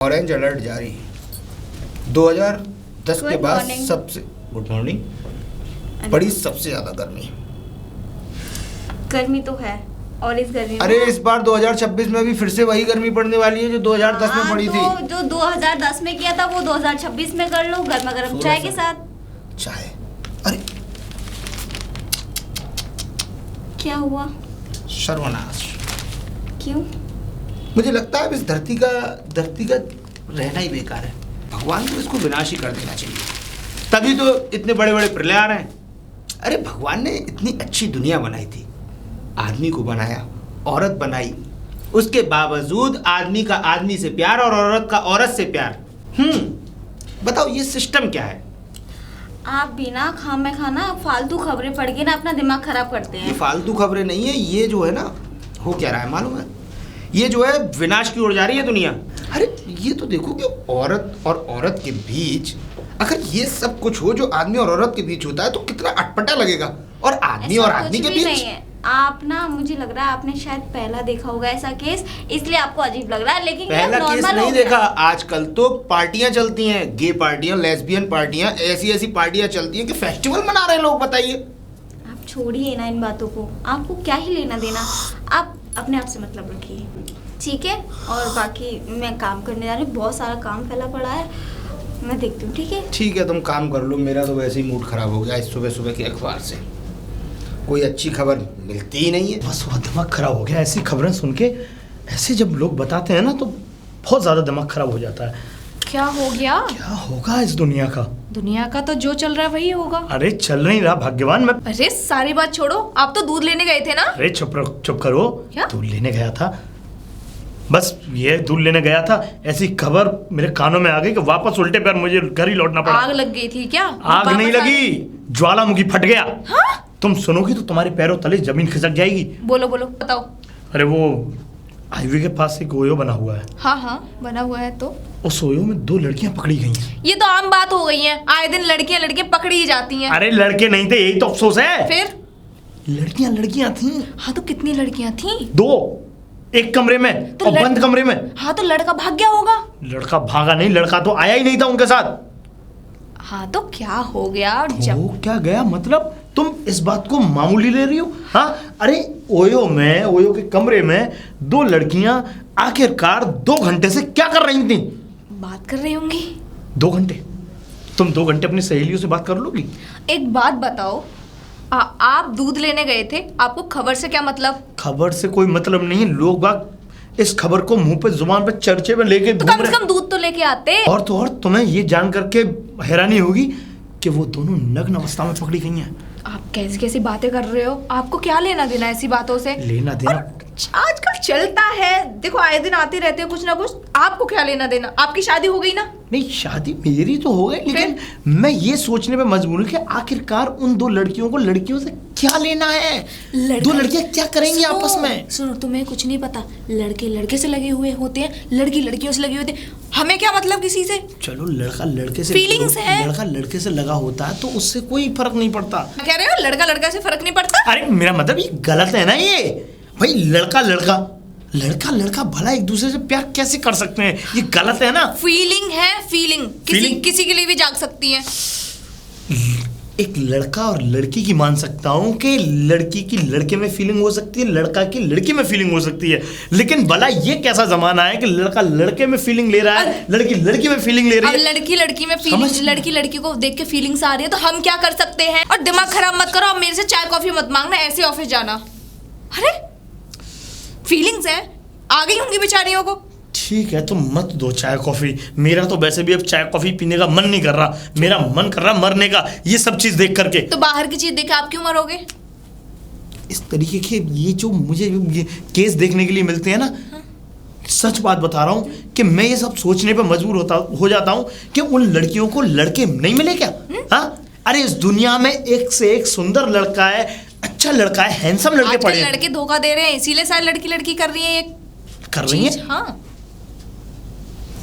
Orange alert जारी 2010 के बाद सबसे गुड मॉर्निंग पड़ी सबसे ज्यादा गर्मी तो है। और इस गर्मी अरे इस बार 2026 में भी फिर से वही गर्मी पड़ने वाली है जो 2010 में पड़ी थी। जो 2010 में किया था वो 2026 में कर लो गर्मा गर्म चाय के साथ। चाय? अरे क्या हुआ? सर्वनाश। क्यों? मुझे लगता है इस धरती का रहना ही बेकार है। भगवान को इसको विनाश ही कर देना चाहिए, तभी तो इतने बड़े बड़े प्रलय आ रहे हैं। अरे भगवान ने इतनी अच्छी दुनिया बनाई थी, आदमी को बनाया, औरत बनाई, उसके बावजूद आदमी का आदमी से प्यार और औरत का औरत से प्यार। बताओ ये सिस्टम क्या है? आप बिना खामे खाना फालतू खबरें पढ़ के ना अपना दिमाग खराब करते हैं। ये फालतू खबरें नहीं है, ये जो है ना हो क्या रहा है मालूम है? ये जो है विनाश की ओर जा रही है दुनिया। अरे ये तो देखो कि औरत और औरत के बीच अगर ये सब कुछ हो जो आदमी और औरत के बीच होता है तो कितना अटपटा लगेगा। और आदमी और आदमी के बीच नहीं है। आप ना, मुझे लग रहा है आपने शायद पहला देखा होगा ऐसा केस, इसलिए आपको अजीब लग रहा है। लेकिन पहला केस नहीं देखा। आजकल तो पार्टियां चलती हैं, गे पार्टियां, लेस्बियन पार्टियां, ऐसी पार्टियां चलती हैं कि फेस्टिवल मना रहे हैं लोग। बताइए। आप छोड़िए ना इन बातों को, आपको क्या ही लेना देना। आप अपने आप से मतलब रखिए, ठीक है? और बाकी मैं काम करने जा रही हूँ, बहुत सारा काम फैला पड़ा है, मैं देखती हूँ। ठीक है? ठीक है, तुम काम कर लो। मेरा तो वैसे ही मूड खराब हो गया इस सुबह सुबह के अखबार से, कोई अच्छी खबर मिलती ही नहीं है। बस वो दिमाग खराब हो गया ऐसी खबरें सुन के। ऐसे जब लोग बताते हैं ना तो बहुत ज़्यादा दिमाग खराब हो जाता है। क्या हो गया? क्या होगा इस दुनिया का? दुनिया का तो जो चल रहा है वही होगा। अरे चल नहीं रहा भाग्यवान। मैं अरे सारी बात छोड़ो, आप तो दूध लेने गए थे ना? अरे चुप करो। क्या? दूध लेने गया था, बस ये दूध लेने गया था, ऐसी खबर मेरे कानों में आ गई कि वापस उल्टे पैर मुझे घर ही लौटना पड़ा। आग लग गई थी क्या? आग नहीं लगी, ज्वालामुखी फट गया। हाँ? तुम सुनोगी तो तुम्हारे पैरों तले जमीन खिसक जाएगी। बोलो बताओ। अरे वो हाईवे के पास एक ओयो बना हुआ है। हाँ बना हुआ है। तो उस ओयो में 2 लड़कियां पकड़ी गई हैं। ये तो आम बात हो गई है, आए दिन लड़कियां पकड़ी ही जाती हैं। अरे लड़के नहीं थे, यही तो अफसोस है। फिर लड़कियां थी। हाँ तो कितनी लड़कियां थी? 2, एक कमरे में तो और बंद कमरे में। हाँ तो लड़का भाग गया होगा। लड़का भागा नहीं, लड़का तो आया ही नहीं था उनके साथ। हाँ तो क्या हो गया? और हो क्या गया मतलब? तुम इस बात को मामूली ले रही हो? हाँ अरे ओयो के कमरे में 2 लड़कियां आखिरकार 2 घंटे से क्या कर रही थी? बात कर रही होंगी। 2 घंटे? तुम 2 घंटे अपनी सहेलियों से बात कर लोगी? एक बात बताओ, आप दूध लेने गए थे, आपको खबर से क्या मतलब? खबर से कोई मतलब नहीं। लोग बाग इस खबर को मुंह पे जुबान पे चर्चे में लेके तो कम से कम दूध तो लेके आते। और तो और तुम्हें ये जान करके हैरानी होगी कि वो दोनों नग्न अवस्था में पकड़ी गई हैं। आप कैसी बातें कर रहे हो? आपको क्या लेना देना ऐसी बातों से? लेना देना आजकल चलता है, देखो आए दिन आते रहते हैं कुछ ना कुछ। आपको क्या लेना देना? आपकी शादी हो गई ना? नहीं, शादी मेरी तो हो गई, लेकिन मैं ये सोचने पे मजबूर हूँ कि आखिरकार उन 2 लड़कियों को लड़कियों से क्या लेना है। 2 लड़कियां क्या करेंगी आपस में? सुनो, तुम्हें कुछ नहीं पता। लड़के से लगे हुए होते हैं, लड़की लड़कियों से लगी होती है। हमें क्या मतलब किसी से? चलो लड़का लड़के से फीलिंग्स है। लड़का लड़के से लगा होता है तो उससे कोई फर्क नहीं पड़ता। कह रहे हो लड़का से फर्क नहीं पड़ता? अरे मेरा मतलब ये गलत है ना। ये भाई लड़का भला एक दूसरे से प्यार कैसे कर सकते हैं? ये गलत है ना। फीलिंग है, फीलिंग किसी के लिए भी जाग सकती है। एक लड़का और लड़की की मान सकता हूँ कि लड़की की लड़के में फीलिंग हो सकती है, लड़का की लड़की में फीलिंग हो सकती है, लेकिन भला ये कैसा जमाना है कि लड़का लड़के में फीलिंग ले रहा है, लड़की लड़की में फीलिंग ले रही है। लड़की में फीलिंग, लड़की को देख के फीलिंग्स आ रही है तो हम क्या कर सकते हैं? और दिमाग खराब मत करो, अब मेरे से चाय कॉफी मत मांगना, ऐसे ऑफिस जाना। अरे फीलिंग्स है, आ गई होंगी बेचारियों को। ठीक है, तो मत दो चाय कॉफी। मेरा तो वैसे भी अब चाय कॉफी पीने का मन नहीं कर रहा, मेरा मन कर रहा मरने का, ये सब चीज देख करके। तो बाहर की चीज देख के आप क्यों मरोगे? इस तरीके के ये जो मुझे ये केस देखने के लिए मिलते हैं ना, सच बात बता रहा हूँ कि मैं ये सब सोचने पे मजबूर हो जाता हूँ कि उन लड़कियों को लड़के नहीं मिले क्या? हाँ अरे इस दुनिया में एक से एक सुंदर लड़का है, अच्छा लड़का है, हैंडसम लड़के पड़े हैं। लड़के धोखा दे रहे हैं, इसीलिए सारी लड़की कर रही है ये कर रही है। हाँ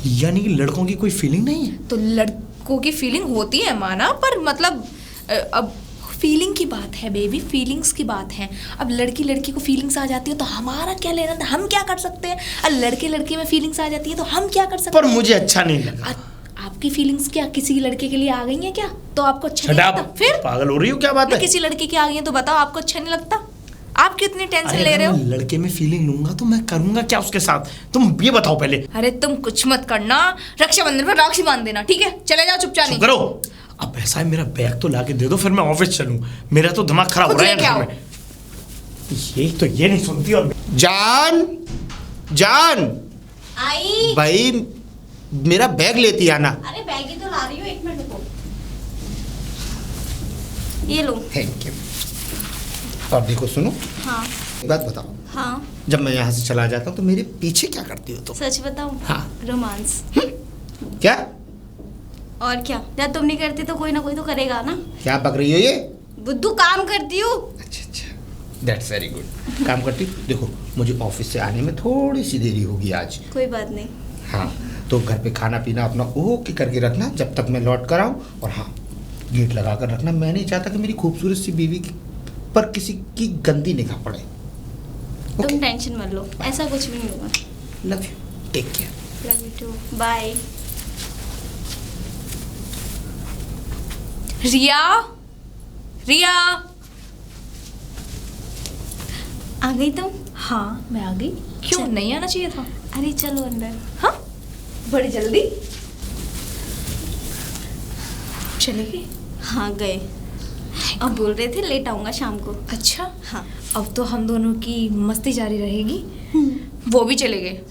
यानी कि लड़कों की कोई फीलिंग नहीं है? तो लड़कों की फीलिंग होती है माना, पर मतलब अब फीलिंग की बात है बेबी, फीलिंग्स की बात है। अब लड़की लड़की को फीलिंग्स आ जाती है तो हमारा क्या लेना था, हम क्या कर सकते हैं। और लड़के लड़के में फीलिंग्स आ जाती है तो हम क्या कर सकते पर हैं। मुझे अच्छा नहीं लगा। आपकी फीलिंग्स क्या किसी लड़के के लिए आ गई हैं क्या, तो आपको अच्छा नहीं Shut up! लगता? फिर पागल हो रही हो क्या बात है? किसी लड़के की आ गई है तो बताओ आपको अच्छा नहीं लगता। आप कितनी टेंशन अरे ले रहे अगर हो। मैं लड़के में फीलिंग लूंगा तो मैं करूंगा क्या उसके साथ, तुम ये बताओ पहले। अरे तुम कुछ मत करना, रक्षाबंधन पर राखी बांध देना, ठीक है। चले जाओ चुपचाप। नहीं करो। अब ऐसा है, मेरा बैग तो लाके दे दो, फिर मैं ऑफिस चलूं। मेरा तो दिमाग खराब हो खुद रहा है लेके आओ। घर में। ये तो ये नहीं सुनती। और जान, जान आई। भाई मेरा बैग लेती आना। अरे बैग ही तो ला रही हूँ, 1 मिनट रुको। ये लो। Thank you. और देखो सुनो, हाँ एक बात बताओ, हाँ। जब मैं यहाँ से चला जाता हूँ तो मेरे पीछे क्या करती हो तुम? सच बताऊँ? हाँ। रोमांस। क्या और क्या, जब तुम नहीं करती तो कोई ना कोई तो करेगा ना। क्या पक रही हो ये? बुद्धू काम करती हूँ। अच्छा, दैट्स वेरी गुड। काम करती। देखो मुझे ऑफिस से आने में थोड़ी सी देरी होगी आज। कोई बात नहीं। हाँ, तो घर पे खाना पीना अपना ओके करके रखना जब तक मैं लौट कर आऊँ। और हाँ, गेट लगा कर रखना। मैं नहीं चाहता कि मेरी खूबसूरत सी बीवी पर किसी की गंदी निगाह पड़े। तुम टेंशन मत लो, ऐसा कुछ भी नहीं होगा। Love you, take care. Love you too, bye. Riya, Riya आ गई तुम? हाँ मैं आ गई। क्यों चल। नहीं आना चाहिए था। अरे चलो अंदर। हाँ बड़ी जल्दी चले गए। हाँ गए। अब बोल रहे थे लेट आऊंगा शाम को। अच्छा हाँ। अब तो हम दोनों की मस्ती जारी रहेगी। वो भी चले गए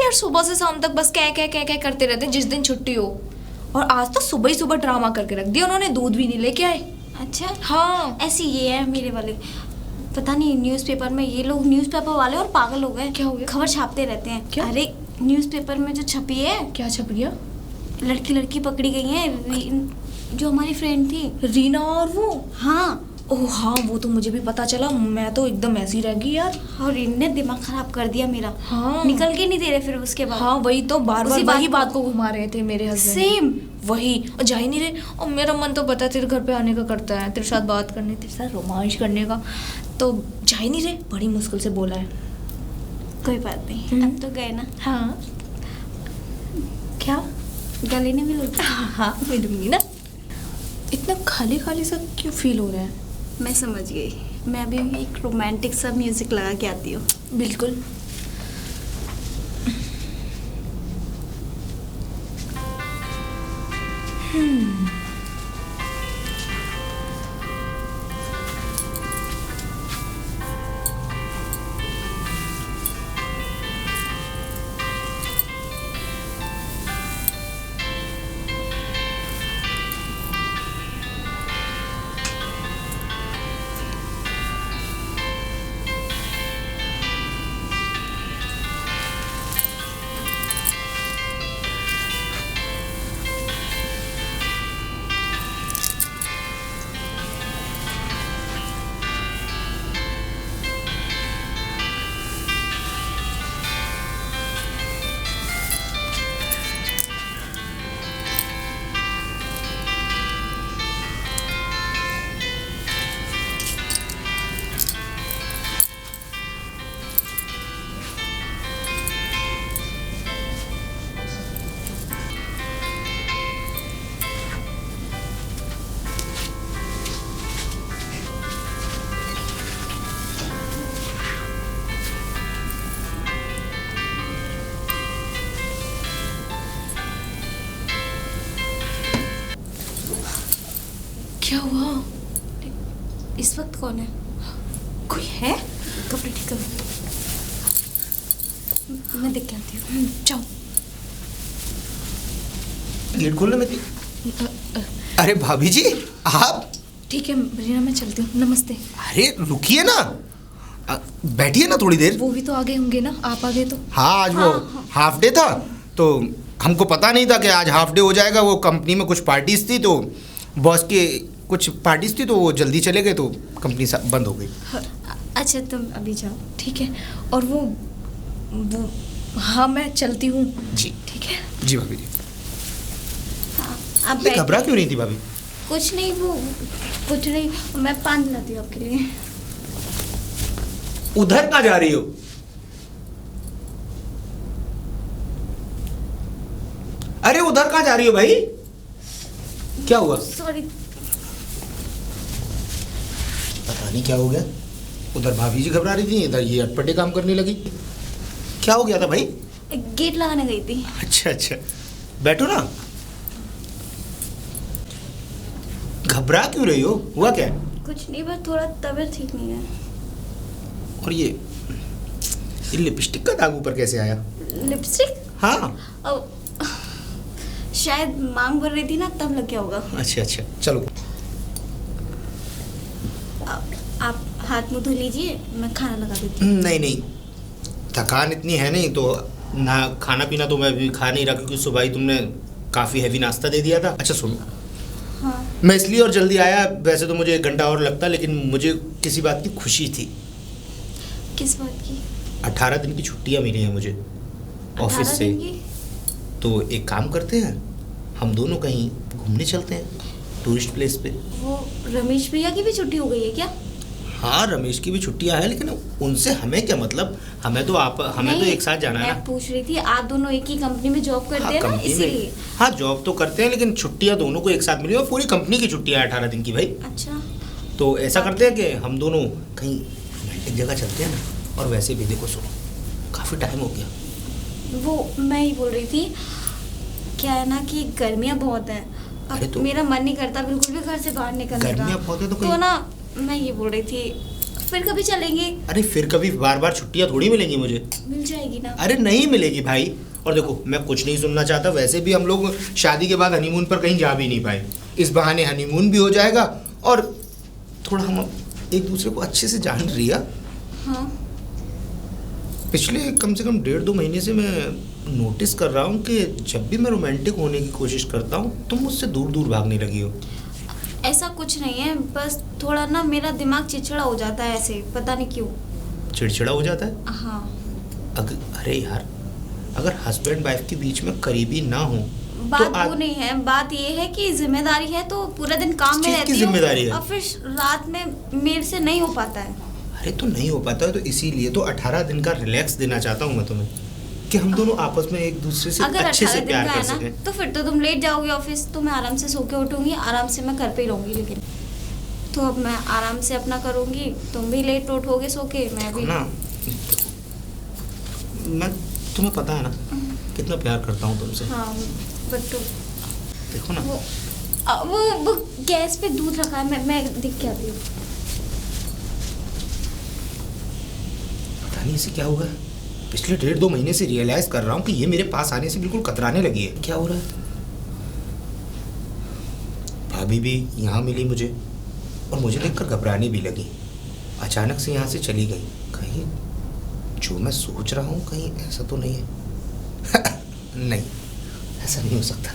यार, सुबह से शाम तक बस क्या करते रहते जिस दिन छुट्टी हो। और आज तो सुबह ही सुबह ड्रामा करके रख दिया उन्होंने, दूध भी नहीं लेके आए। अच्छा हाँ ऐसी ये है मेरे वाले, पता नहीं न्यूज़पेपर में ये लोग न्यूज़पेपर वाले और पागल हो गए। क्या हो गया? खबर छापते रहते हैं। क्या? अरे न्यूज़पेपर में जो छपी है, क्या छप गया? लड़की पकड़ी गई है, जो हमारी फ्रेंड थी। रीना और वो। हाँ। ओह हाँ वो तो मुझे भी पता चला, मैं तो एकदम ऐसी रह गई यार। और इनने दिमाग खराब कर दिया मेरा। हाँ निकल के नहीं दे रहे फिर उसके बाद। हाँ वही तो बार बार उसी वही बात बात को घुमा रहे थे मेरे हस्बैंड। सेम वही, और जा ही नहीं रहे। और मेरा मन तो पता है तेरे घर पे आने का करता है, तेरे साथ बात करने, तेरे साथ रोमांच करने का, तो जा ही नहीं रहे। बड़ी मुश्किल से बोला है। कोई बात नहीं, अब तो गए ना। हाँ क्या? गले नहीं मिलोगे? हाँ मिलूंगी ना। इतना खाली खाली सा क्यों फील हो रहा है? मैं समझ गई, मैं अभी एक रोमांटिक सा म्यूजिक लगा के आती हूँ। बिल्कुल। क्या हुआ? इस वक्त कौन है? कोई है? कपड़े ठीक करो, मैं देख के आती हूँ। जाओ। गेट खोलने में थी। अरे भाभी जी आप। ठीक है रीना मैं चलती हूँ, नमस्ते। अरे रुकिए ना, बैठिए ना थोड़ी देर। वो भी तो आ गए होंगे ना, आप आ गए तो। हाँ आज वो हाफ डे था तो हमको पता नहीं था कि आज हाफ डे हो जाएगा। वो कंपनी में कुछ पार्टीज थी तो बॉस की कुछ पार्टीज थी तो वो जल्दी चले गए तो कंपनी बंद हो गई। अच्छा तुम अभी जाओ। ठीक है। और वो हाँ मैं चलती हूँ। जी ठीक है। जी भाभी जी। हाँ, आप ये बैठ। घबरा क्यों नहीं थी भाभी? कुछ नहीं, वो कुछ नहीं, मैं पानी लाती हूँ आपके लिए। उधर कहाँ जा रही हो? अरे उधर कहाँ जा रही हो भाई? क्या हुआ? सॉरी। पता नहीं क्या हो गया। उधर भाभी जी घबरा रही थी, इधर ये अटपटे काम करने लगी। क्या हो गया था भाई? गेट लगाने गई थी। अच्छा अच्छा, बैठो ना। घबरा क्यों रही हो? हुआ क्या? कुछ नहीं, बस थोड़ा तबीयत ठीक नहीं है। और ये लिपस्टिक का दाग ऊपर कैसे आया? लिपस्टिक? हाँ। शायद मांग भर रही थी ना, तब लग गया होगा। अच्छा अच्छा, चलो। आप हाथ मुंह धो लीजिए, मैं खाना लगा देती हूँ। नहीं नहीं, थकान इतनी है नहीं तो ना, खाना पीना तो मैं भी खा नहीं रहा क्योंकि सुबह ही तुमने काफ़ी हैवी नाश्ता दे दिया था। अच्छा सुनो, हाँ। मैं इसलिए और जल्दी आया, वैसे तो मुझे 1 घंटा और लगता, लेकिन मुझे किसी बात की खुशी थी। किस बात की? 18 दिन की छुट्टियाँ मिली हैं मुझे ऑफिस 18 से। दिन की? तो एक काम करते हैं, हम दोनों कहीं घूमने चलते हैं टूरिस्ट प्लेस पे। वो रमेश भैया की भी छुट्टी हो गई है क्या? हाँ, रमेश की भी छुट्टियां हैं, लेकिन उनसे हमें क्या मतलब? हमें तो नहीं, एक साथ जाना है मैं ना। पूछ रही थी, आप दोनों एक ही कंपनी में जॉब करते हाँ, हैं ना, कंपनी में। इसीलिए। हाँ, जॉब तो करते हैं, लेकिन छुट्टियां दोनों को एक साथ मिली और पूरी कंपनी की छुट्टियां 18 दिन की भाई। अच्छा। तो ऐसा करते हैं कि हम दोनों कहीं रोमांटिक जगह चलते हैं ना। और वैसे भी देखो, सुनो, काफ़ी टाइम हो गया। वो मैं ही बोल रही थी, क्या है ना कि गर्मियाँ बहुत हैं। अरे अब तो- मेरा मन नहीं करता बिल्कुल भी घर से बाहर निकलने का। गर्मियाँ बहुत है तो तो कहीं- ना, मैं ये बोल रही थी, फिर कभी चलेंगे। अरे फिर कभी बार बार छुट्टियां थोड़ी मिलेंगी मुझे। मिल जाएगी ना? अरे नहीं मिलेगी भाई। और देखो, मैं कुछ नहीं सुनना चाहता, वैसे भी हम लोग शादी के बाद हनीमून पर कहीं जा भी नहीं पाए। इस बहाने हनीमून भी हो जाएगा और थोड़ा हम एक दूसरे को अच्छे से जान लिया। हाँ। पिछले कम से कम 1.5-2 महीने से मैं नोटिस कर रहा हूँ कि जब भी मैं रोमांटिक होने की कोशिश करता हूँ तुम मुझसे दूर दूर भागने लगी हो। ऐसा कुछ नहीं है, बस थोड़ा ना मेरा दिमाग चिड़चिड़ा हो जाता है ऐसे, पता नहीं क्यों। चिड़चिड़ा हो जाता है? हाँ। अरे यार, अगर हस्बैंड वाइफ के बीच में करीबी ना हो बात तो वो नहीं है, बात ये है कि जिम्मेदारी है तो पूरा दिन काम में किस चीज़ रहती की हूँ जिम्मेदारी है? और फिर रात में मेरे से नहीं हो पाता है। अरे तो नहीं हो पाता है तो इसीलिए तो 18 दिन का रिलैक्स देना चाहता हूँ मैं तुम्हें, कि हम दोनों आपस में एक दूसरे से अगर अच्छे 18 से दिन प्यार का कर है ना, सकें। तो फिर तो तुम लेट जाओगे ऑफिस, तो मैं आराम से सो के उठूंगी, आराम से मैं घर पे ही रहूंगी। लेकिन तो अब मैं आराम से अपना करूंगी, तुम भी लेट उठोगे सो के, मैं भी ना, मैं, तुम्हें पता है ना कितना प्यार करता हूँ तुमसे। हाँ, बट देखो ना, वो गैस पे दूध रखा है, मैं देख के आती हूँ। पता नहीं इसे क्या हुआ है। पिछले 1.5-2 महीने से रियलाइज कर रहा हूँ कि ये मेरे पास आने से बिल्कुल कतराने लगी है। क्या हो रहा है? भाभी भी यहाँ मिली मुझे और मुझे देखकर घबराने भी लगी। अचानक से यहाँ से चली गई। कहीं जो मैं सोच रहा हूँ कहीं ऐसा तो नहीं है? नहीं, ऐसा नहीं हो सकता।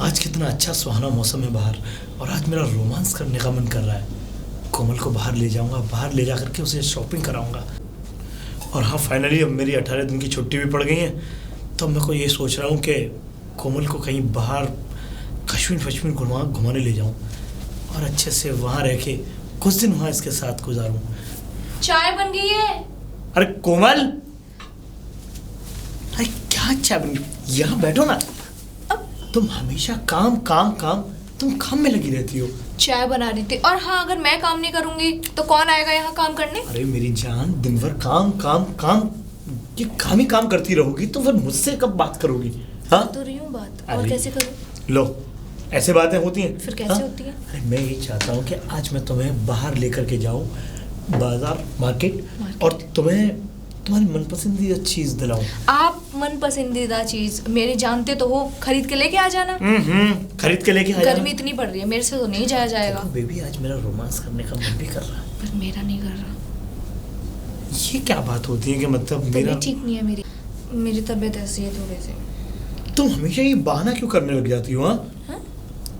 आज कितना अच्छा सुहाना मौसम है बाहर, और आज मेरा रोमांस करने का मन कर रहा है। कोमल को बाहर ले जाऊंगा, बाहर ले जा करके उसे शॉपिंग कराऊंगा। और हाँ, फाइनली अब मेरी 18 दिन की छुट्टी भी पड़ गई है, तो मैं को ये सोच रहा हूँ कि कोमल को कहीं बाहर कश्मीर घुमाने ले जाऊँ और अच्छे से वहाँ रह के कुछ दिन वहाँ इसके साथ गुजारूँ। चाय बन गई है। अरे कोमल, अरे क्या चाय बन गई? यहाँ बैठो ना। तुम हमेशा काम काम काम, तुम काम में लगी रहती हो। चाय बना रही थी। और हाँ, अगर मैं काम नहीं करूंगी तो कौन आएगा यहाँ काम करने? अरे मेरी जान, दिन भर काम काम काम, ये काम ही काम करती रहोगी तो फिर मुझसे कब बात करोगी? हाँ तो रही हूँ बात, और अरे, कैसे करूँ? लो, ऐसे बातें होती हैं? फिर कैसे हाँ? होती हैं? अरे मैं ये चाहता हूँ कि आज मैं तुम्हें बाहर लेकर के जाऊँ, बाजार, मार्केट, और तुम्हें तुम्हारी मनपसंदीदा चीज दिलाऊं। आप मन पसंदीदा चीज मेरे जानते तो हो, खरीद के लेके आ जाना। खरीद के लेके आ जाना। गर्मी इतनी पड़ रही है, मेरे से तो नहीं जाया जाएगा। देखो बेबी, आज मेरा रोमांस करने का मन भी कर रहा है, पर मेरा नहीं कर रहा। ये क्या बात होती है कि मतलब मेरा, तबीयत ठीक नहीं है मेरी तबीयत ऐसी है थोड़ी सी। तुम हमेशा ये बहाना क्यों करने लग जाती हो? हाँ,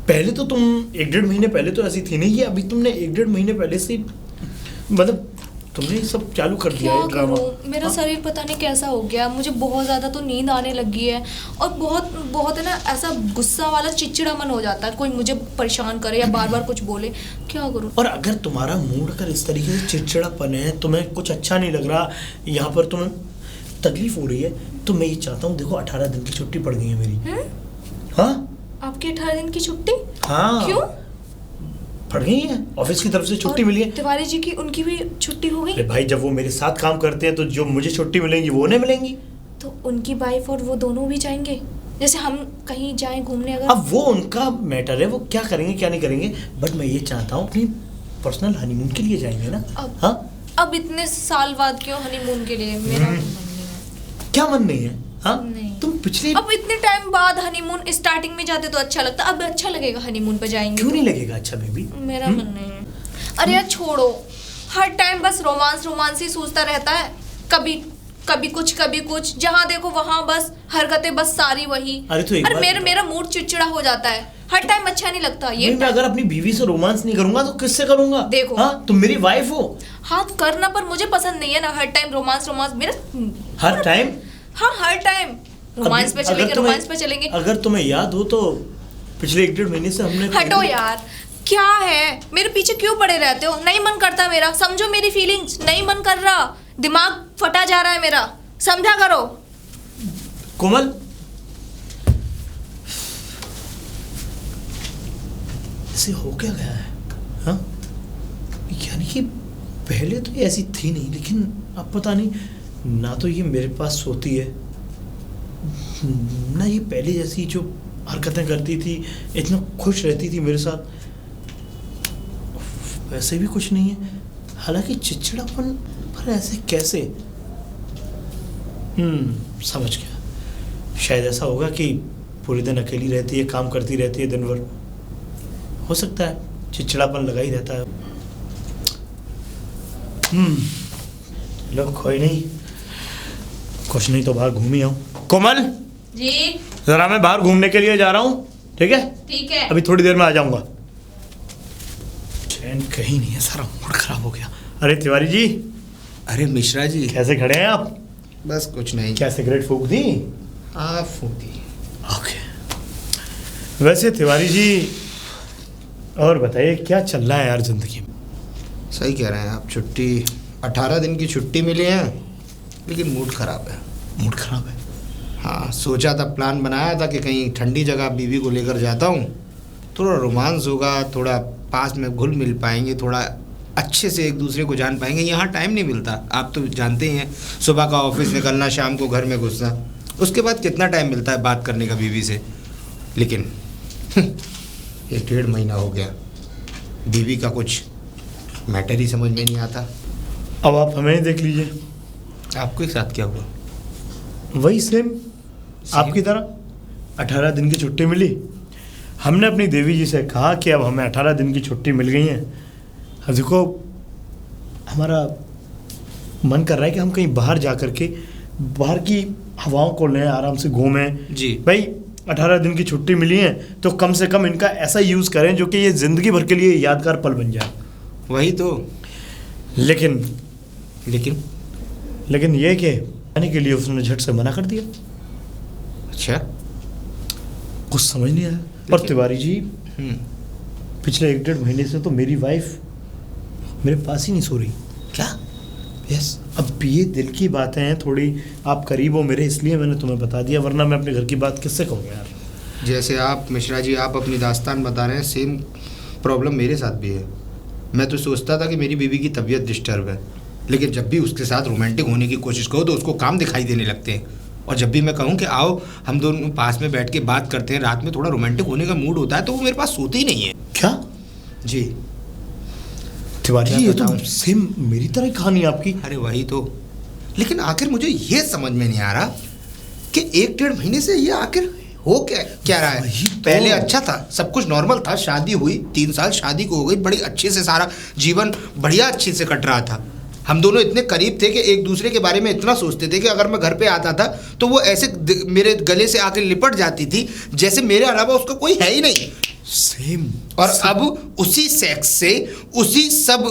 पहले तो तुम 1-1.5 महीने पहले तो ऐसी थी नहीं, ये अभी तुमने 1-1.5 महीने पहले से मतलब तुमने ये सब चालू कर दिया क्या है ड्रामा। करूं, मेरा हाँ? शरीर पता नहीं कैसा हो गया, मुझे बहुत ज़्यादा तो नींद आने लगी है और बहुत बहुत है ना ऐसा गुस्सा वाला चिड़चिड़ा मन हो जाता है, कोई मुझे परेशान करे या बार बार कुछ बोले, क्या करूं। और अगर तुम्हारा मूड अगर इस तरीके से चिड़चिड़ापन है, तुम्हें कुछ अच्छा नहीं लग रहा, यहाँ पर तुम्हें तकलीफ हो रही है, तो मैं ये चाहता हूँ, देखो 18 दिन की छुट्टी पड़ गई है मेरी। हाँ आपकी 18 दिन की छुट्टी? हाँ क्यों? पड़ गई है, ऑफिस की तरफ से छुट्टी और मिली है। तिवारी जी की उनकी भी छुट्टी हो गई? अरे भाई, जब वो मेरे साथ काम करते हैं तो जो मुझे छुट्टी मिलेंगी वो उन्हें मिलेंगी। तो उनकी वाइफ और वो दोनों भी जाएंगे? जैसे हम कहीं जाएं घूमने अगर? अब वो उनका मैटर है, वो क्या करेंगे क्या नहीं करेंगे, बट मैं ये चाहता हूँ अपनी पर्सनल हनीमून के लिए जाएंगे ना। हाँ, अब इतने साल बाद क्यों हनीमून के लिए? मेरा मन नहीं है। क्या मन नहीं है? हाँ, नहीं। तुम पिछले अब इतने टाइम बाद हनीमून स्टार्टिंग में जाते तो अच्छा लगता, अब अच्छा लगेगा हनीमून पे जाएंगे क्यों तो? नहीं लगेगा अच्छा बेबी? मेरा मन नहीं है। अरे यार छोड़ो, हर टाइम बस रोमांस रोमांस ही सोचता रहता है, कभी कभी कुछ, जहाँ देखो वहाँ बस हरकतें, बस सारी वही। अरे तो एक बात मेरा बताओ। मेरा मूड चिड़चिड़ा हो जाता है, हर टाइम अच्छा नहीं लगता ये। मैं अगर अपनी बीवी से रोमांस नहीं करूंगा तो किससे करूंगा? देखो। हाँ, तुम मेरी वाइफ हो। हाँ करना, पर मुझे पसंद नहीं है ना हर टाइम रोमांस रोमांस मेरा। हर टाइम हाँ हर टाइम रोमांस पे चलेंगे, रोमांस पे चलेंगे। अगर तुम्हें याद हो तो पिछले 1-1.5 महीने से हमने हटो यार, क्या है, मेरे पीछे क्यों पड़े रहते हो? नहीं मन करता मेरा, समझो मेरी फीलिंग्स, नहीं मन कर रहा, दिमाग फटा जा रहा है मेरा, समझा करो। कोमल, ऐसे हो क्या गया है? हाँ, यानी कि पहले तो ये ऐसी थी नहीं, लेकिन अब पता नहीं, ना तो ये मेरे पास सोती है, ना ये पहले जैसी जो हरकतें करती थी, इतना खुश रहती थी मेरे साथ, वैसे भी कुछ नहीं है। हालांकि चिड़चिड़ापन पर ऐसे कैसे? समझ गया, शायद ऐसा होगा कि पूरे दिन अकेली रहती है, काम करती रहती है दिन भर, हो सकता है चिड़चिड़ापन लगा ही रहता है। लो कोई नहीं, कुछ नहीं तो बाहर घूम ही आऊं। कोमल जी जरा मैं बाहर घूमने के लिए जा रहा हूँ, ठीक है? ठीक है। अभी थोड़ी देर में आ जाऊंगा। चैन कहीं नहीं है, सारा मूड खराब हो गया। अरे तिवारी जी, अरे मिश्रा जी, कैसे खड़े हैं आप? बस कुछ नहीं। क्या सिगरेट फूंक दी? आप फूकी। ओके। वैसे तिवारी जी, और बताइए क्या चल रहा है यार जिंदगी में? सही कह रहे हैं आप, छुट्टी 18 दिन की छुट्टी मिली है, लेकिन मूड खराब है। मूड खराब है? हाँ, सोचा था, प्लान बनाया था कि कहीं ठंडी जगह बीवी को लेकर जाता हूँ, थोड़ा रोमांस होगा, थोड़ा पास में घुल मिल पाएंगे, थोड़ा अच्छे से एक दूसरे को जान पाएंगे। यहाँ टाइम नहीं मिलता, आप तो जानते ही हैं, सुबह का ऑफिस निकलना, शाम को घर में घुसना, उसके बाद कितना टाइम मिलता है बात करने का बीवी से। लेकिन 1-1.5 महीना हो गया, बीवी का कुछ मैटर ही समझ में नहीं आता। अब आप हमें ही देख लीजिए, आपके साथ क्या हुआ? वही सेम आपकी तरह। 18 दिन की छुट्टी मिली, हमने अपनी देवी जी से कहा कि अब हमें 18 दिन की छुट्टी मिल गई है, अब देखो हमारा मन कर रहा है कि हम कहीं बाहर जा कर के बाहर की हवाओं को लें, आराम से घूमें। जी भाई 18 दिन की छुट्टी मिली है तो कम से कम इनका ऐसा यूज़ करें जो कि ये ज़िंदगी भर के लिए यादगार पल बन जाए। वही तो। लेकिन लेकिन ये कि आने के लिए उसने झट से मना कर दिया। अच्छा, कुछ समझ नहीं आया। और तिवारी जी, पिछले 1-1.5 महीने से तो मेरी वाइफ मेरे पास ही नहीं सो रही। क्या? यस, अब ये दिल की बातें हैं, थोड़ी आप करीब हो मेरे, इसलिए मैंने तुम्हें बता दिया, वरना मैं अपने घर की बात किससे कहूँगा यार। जैसे आप मिश्रा जी आप अपनी दास्तान बता रहे हैं, सेम प्रॉब्लम मेरे साथ भी है। मैं तो सोचता था कि मेरी बीवी की तबीयत डिस्टर्ब है, लेकिन जब भी उसके साथ रोमांटिक होने की कोशिश करो तो उसको काम दिखाई देने लगते हैं। और जब भी मैं कहूँ कि आओ हम दोनों पास में बैठ के बात करते हैं, रात में थोड़ा रोमांटिक होने का मूड होता है, तो वो मेरे पास सोती ही नहीं है। क्या? जी तिवारी क्या जी, ये तो बताऊं? सेम मेरी तरह ही कहानी आपकी। अरे वही तो। लेकिन आखिर मुझे ये समझ में नहीं आ रहा कि 1-1.5 महीने से ये आखिर हो क्या रहा है। वही तो। पहले अच्छा था, सब कुछ नॉर्मल था, शादी हुई, 3 साल शादी को हो गई, बड़ी अच्छे से सारा जीवन बढ़िया अच्छे से कट रहा था। हम दोनों इतने करीब थे कि एक दूसरे के बारे में इतना सोचते थे कि अगर मैं घर पे आता था तो वो ऐसे मेरे गले से आके लिपट जाती थी जैसे मेरे अलावा उसका कोई है ही नहीं। सेम। और अब उसी सेक्स से, उसी सब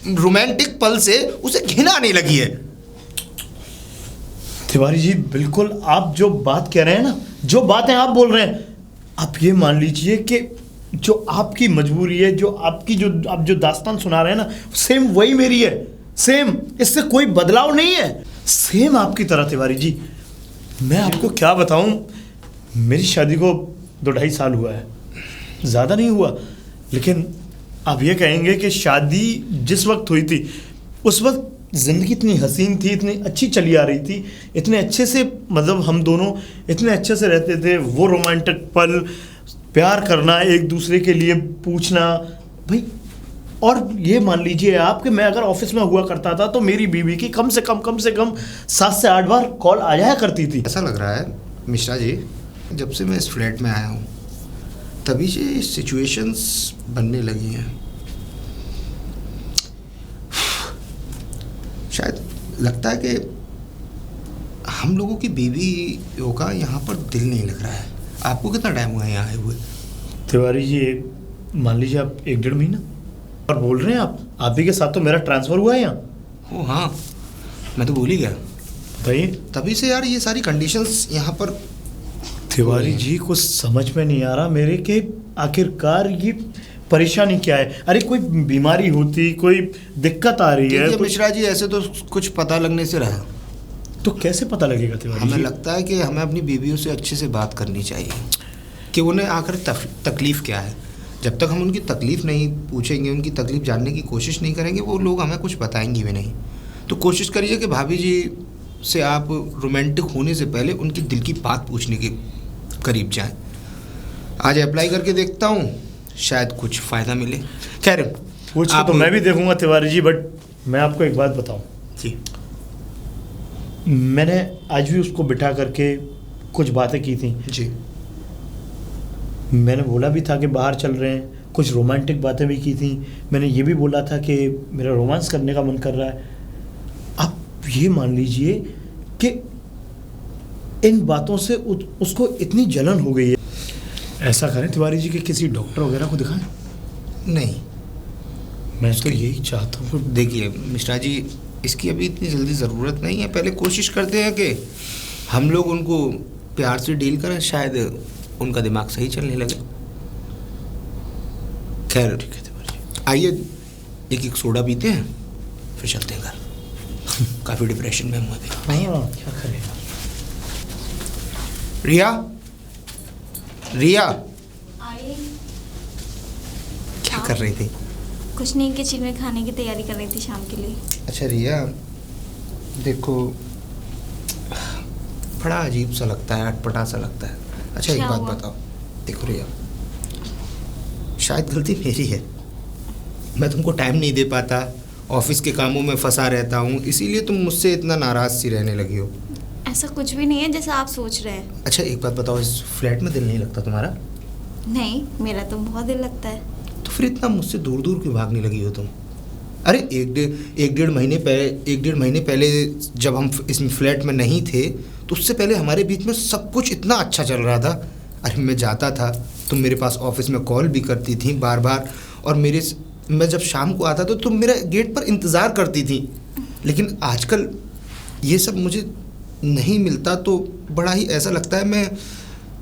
रोमांटिक पल से उसे घिन आने लगी है। तिवारी जी बिल्कुल आप जो बात कह रहे हैं ना, जो बातें आप बोल रहे हैं, आप ये मान लीजिए कि जो आपकी मजबूरी है, जो आपकी जो आप जो दास्तान सुना रहे हैं ना, सेम वही मेरी है, सेम, इससे कोई बदलाव नहीं है, सेम आपकी तरह। तिवारी जी मैं आपको क्या बताऊं, मेरी शादी को 2-2.5 साल हुआ है, ज़्यादा नहीं हुआ, लेकिन आप ये कहेंगे कि शादी जिस वक्त हुई थी उस वक्त ज़िंदगी इतनी हसीन थी, इतनी अच्छी चली आ रही थी, इतने अच्छे से मतलब हम दोनों इतने अच्छे से रहते थे, वो रोमांटिक पल, प्यार करना, एक दूसरे के लिए पूछना भाई। और ये मान लीजिए आप कि मैं अगर ऑफिस में हुआ करता था तो मेरी बीवी की कम से कम 7 से 8 बार कॉल आ जाया करती थी। ऐसा लग रहा है मिश्रा जी, जब से मैं इस फ्लैट में आया हूँ तभी से सिचुएशंस बनने लगी हैं। शायद लगता है कि हम लोगों की बीवियों का यहाँ पर दिल नहीं लग रहा है। आपको कितना टाइम हुआ है यहाँ आए हुए? तिवारी जी मान लीजिए आप 1-1.5 महीना। और बोल रहे हैं आप ही के साथ तो मेरा ट्रांसफ़र हुआ है यहाँ। ओ हाँ, मैं तो भूल ही गया। बताइए। तभी से यार ये सारी कंडीशंस यहाँ पर। तिवारी जी कुछ समझ में नहीं आ रहा मेरे के आखिरकार ये परेशानी क्या है। अरे कोई बीमारी होती, कोई दिक्कत आ रही है। मिश्रा जी ऐसे तो कुछ पता लगने से रहा, तो कैसे पता लगेगा तिवारी जी? हमें लगता है कि हमें अपनी बीवियों से अच्छे से बात करनी चाहिए कि उन्हें आखिर तकलीफ़ क्या है। जब तक हम उनकी तकलीफ़ नहीं पूछेंगे, उनकी तकलीफ़ जानने की कोशिश नहीं करेंगे, वो लोग हमें कुछ बताएंगे भी नहीं। तो कोशिश करिए कि भाभी जी से आप रोमांटिक होने से पहले उनकी दिल की बात पूछने के करीब जाएं। आज अप्लाई करके देखता हूँ, शायद कुछ फ़ायदा मिले। खैर कुछ तो मैं भी देखूंगा तिवारी जी, बट मैं आपको एक बात बताऊं जी। मैंने आज भी उसको बिठा करके कुछ बातें की थी जी। मैंने बोला भी था कि बाहर चल रहे हैं, कुछ रोमांटिक बातें भी की थी। मैंने ये भी बोला था कि मेरा रोमांस करने का मन कर रहा है। आप ये मान लीजिए कि इन बातों से उसको इतनी जलन हो गई है। ऐसा करें तिवारी जी कि किसी डॉक्टर वगैरह को दिखाएं। नहीं, मैं तो यही चाहता हूँ। देखिए मिश्रा जी, इसकी अभी इतनी जल्दी ज़रूरत नहीं है। पहले कोशिश करते हैं कि हम लोग उनको प्यार से डील करें, शायद उनका दिमाग सही चलने लगे। खैर ठीक है, आइए एक सोडा पीते हैं फिर चलते हैं घर। काफ़ी डिप्रेशन में हम अभी। हाँ क्या करें। रिया आए। क्या कर रही थी? कुछ नहीं, किचन में खाने की तैयारी कर रही थी शाम के लिए। अच्छा रिया, देखो बड़ा अजीब सा लगता है, अटपटा सा लगता है। अच्छा एक बात बताओ, देखो रिया, शायद गलती मेरी है, मैं तुमको टाइम नहीं दे पाता, ऑफिस के कामों में फंसा रहता हूँ, इसीलिए तुम मुझसे इतना नाराज़ सी रहने लगी हो। ऐसा कुछ भी नहीं है जैसा आप सोच रहे हैं। अच्छा एक बात बताओ, इस फ्लैट में दिल नहीं लगता तुम्हारा? नहीं, मेरा तो बहुत दिल लगता है। तो फिर इतना मुझसे दूर दूर क्यों भागने लगी हो तुम? अरे एक डेढ़ महीने पहले जब हम इस फ्लैट में नहीं थे तो उससे पहले हमारे बीच में सब कुछ इतना अच्छा चल रहा था। अरे मैं जाता था, तुम मेरे पास ऑफिस में कॉल भी करती थी बार बार, और मैं जब शाम को आता तो तुम मेरा गेट पर इंतज़ार करती थी। लेकिन आजकल ये सब मुझे नहीं मिलता, तो बड़ा ही ऐसा लगता है मैं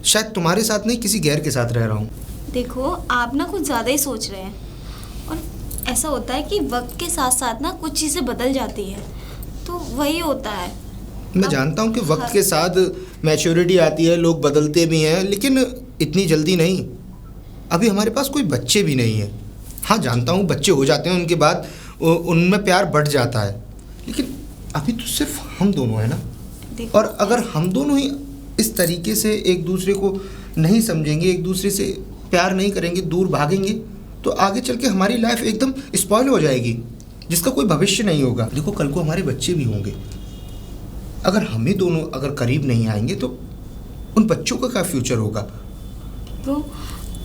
शायद तुम्हारे साथ नहीं किसी गैर के साथ रह रहा हूँ। देखो आप ना कुछ ज़्यादा ही सोच रहे हैं, और ऐसा होता है कि वक्त के साथ साथ ना कुछ चीज़ें बदल जाती है, तो वही होता है। मैं जानता हूँ कि वक्त के साथ मैच्योरिटी आती है, लोग बदलते भी हैं, लेकिन इतनी जल्दी नहीं। अभी हमारे पास कोई बच्चे भी नहीं हैं। हाँ जानता हूँ बच्चे हो जाते हैं, उनके बाद उनमें प्यार बढ़ जाता है, लेकिन अभी तो सिर्फ हम दोनों हैं ना। और अगर हम दोनों ही इस तरीके से एक दूसरे को नहीं समझेंगे, एक दूसरे से प्यार नहीं करेंगे, दूर भागेंगे, तो आगे चल के हमारी लाइफ एकदम स्पॉइल हो जाएगी, जिसका कोई भविष्य नहीं होगा। देखो कल को हमारे बच्चे भी होंगे, अगर हम ही दोनों अगर करीब नहीं आएंगे तो उन बच्चों का क्या फ्यूचर होगा? ब्रो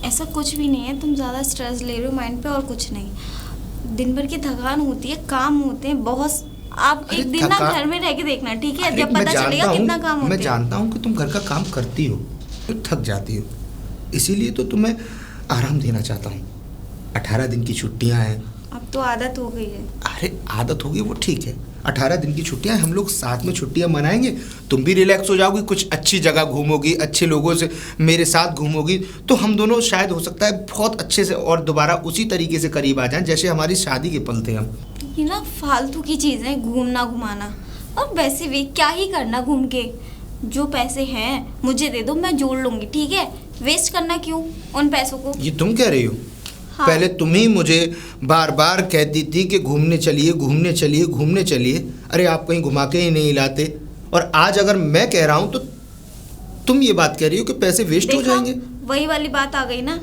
ऐसा कुछ भी नहीं है, तुम ज़्यादा स्ट्रेस ले रहे हो माइंड पे, और कुछ नहीं। दिन भर की थकान होती है, काम होते हैं बहुत। आप एक दिन ना घर में रह के देखना, ठीक है? जब पता चलेगा कितना काम होता है। मैं जानता हूँ कि तुम घर का काम करती हो तो थक जाती हो, इसीलिए तो तुम्हें आराम देना चाहता हूँ। 18 दिन की छुट्टियाँ हैं, अब तो आदत हो गई है। अरे आदत होगी वो ठीक है, 18 दिन की छुट्टियां, हम लोग साथ में छुट्टियां मनाएंगे, तुम भी रिलैक्स हो जाओगी, कुछ अच्छी जगह घूमोगी, अच्छे लोगों से मेरे साथ घूमोगी, तो हम दोनों शायद हो सकता है बहुत अच्छे से और दोबारा उसी तरीके से करीब आ जाएं जैसे हमारी शादी के पल थे हम। ये ना फालतू की चीज़ें, घूमना घुमाना, और वैसे भी क्या ही करना घूम के। जो पैसे हैं मुझे दे दो, मैं जोड़ लूँगी, ठीक है? वेस्ट करना क्यों उन पैसों को? ये तुम कह रही हो? हाँ। पहले तुम ही मुझे बार बार कहती थी कि घूमने चलिए घूमने चलिए घूमने चलिए, अरे आप कहीं घुमा के ही नहीं लाते, और आज अगर मैं कह रहा हूँ तो तुम ये बात कह रही हो कि पैसे वेस्ट हो देखा? जाएंगे। वही वाली बात आ गई ना।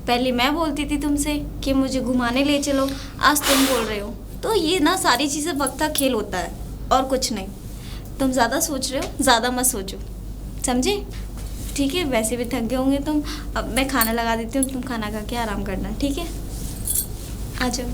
पहले मैं बोलती थी तुमसे कि मुझे घुमाने ले चलो, आज तुम बोल रहे हो। तो ये ना सारी चीज़ें वक्त का खेल होता है और कुछ नहीं। तुम ज़्यादा सोच रहे हो, ज़्यादा मत सोचो, समझे? ठीक है, वैसे भी थक गए होंगे तुम। अब मैं खाना लगा देती हूँ, तुम खाना खा के आराम करना, ठीक है? आ जाओ।